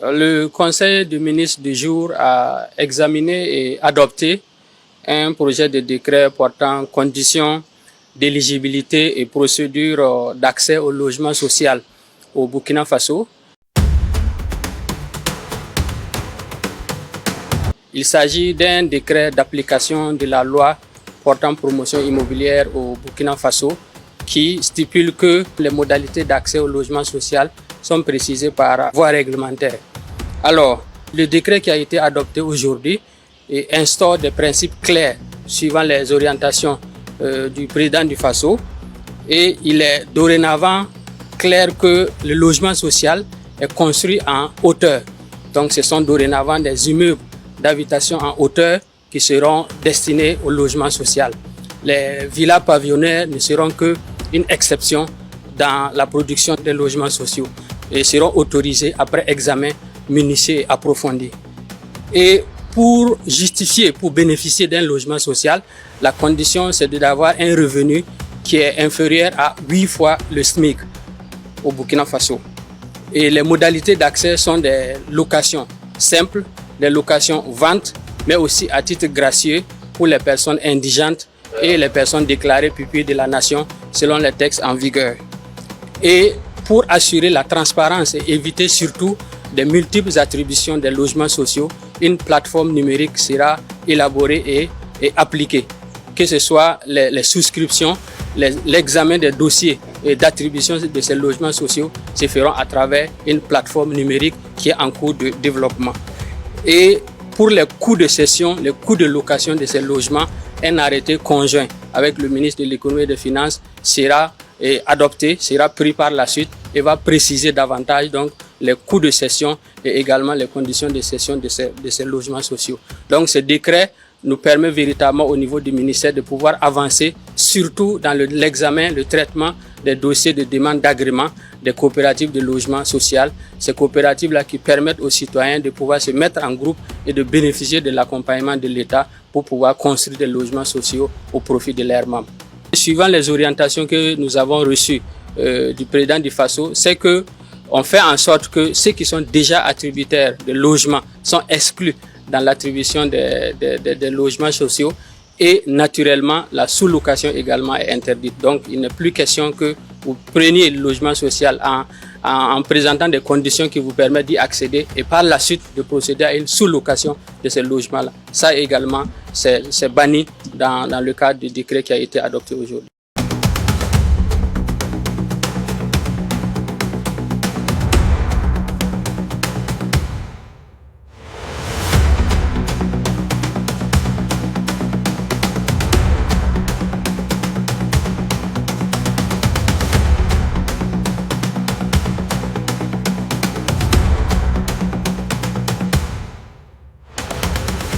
Le Conseil des ministres du jour a examiné et adopté un projet de décret portant conditions d'éligibilité et procédures d'accès au logement social au Burkina Faso. Il s'agit d'un décret d'application de la loi portant promotion immobilière au Burkina Faso qui stipule que les modalités d'accès au logement social sont précisées par voie réglementaire. Alors, le décret qui a été adopté aujourd'hui instaure des principes clairs suivant les orientations du président du Faso, et il est dorénavant clair que le logement social est construit en hauteur. Donc ce sont dorénavant des immeubles d'habitation en hauteur qui seront destinés au logement social. Les villas pavillonnaires ne seront qu'une exception dans la production des logements sociaux et seront autorisés après examen minutieux et approfondi. Et pour justifier, pour bénéficier d'un logement social, la condition c'est d'avoir un revenu qui est inférieur à 8 fois le SMIC au Burkina Faso. Et les modalités d'accès sont des locations simples, des locations vente, mais aussi à titre gracieux pour les personnes indigentes et les personnes déclarées pupilles de la nation selon les textes en vigueur. Et pour assurer la transparence et éviter surtout des multiples attributions des logements sociaux, une plateforme numérique sera élaborée et appliquée. Que ce soit les souscriptions, l'examen des dossiers et d'attribution de ces logements sociaux se feront à travers une plateforme numérique qui est en cours de développement. Et pour les coûts de cession, les coûts de location de ces logements, un arrêté conjoint avec le ministre de l'économie et des finances sera adopté, sera pris par la suite et va préciser davantage donc les coûts de cession et également les conditions de cession de ces logements sociaux. Donc ce décret nous permet véritablement au niveau du ministère de pouvoir avancer, surtout dans l'examen, le traitement des dossiers de demande d'agrément des coopératives de logement social. Ces coopératives-là qui permettent aux citoyens de pouvoir se mettre en groupe et de bénéficier de l'accompagnement de l'État pour pouvoir construire des logements sociaux au profit de leurs membres. Suivant les orientations que nous avons reçues du président du Faso, c'est que on fait en sorte que ceux qui sont déjà attributaires de logements sont exclus dans l'attribution des logements sociaux, et naturellement la sous-location également est interdite. Donc il n'est plus question que vous preniez le logement social en présentant des conditions qui vous permettent d'y accéder et par la suite de procéder à une sous-location de ces logements-là. Ça également c'est banni dans le cadre du décret qui a été adopté aujourd'hui.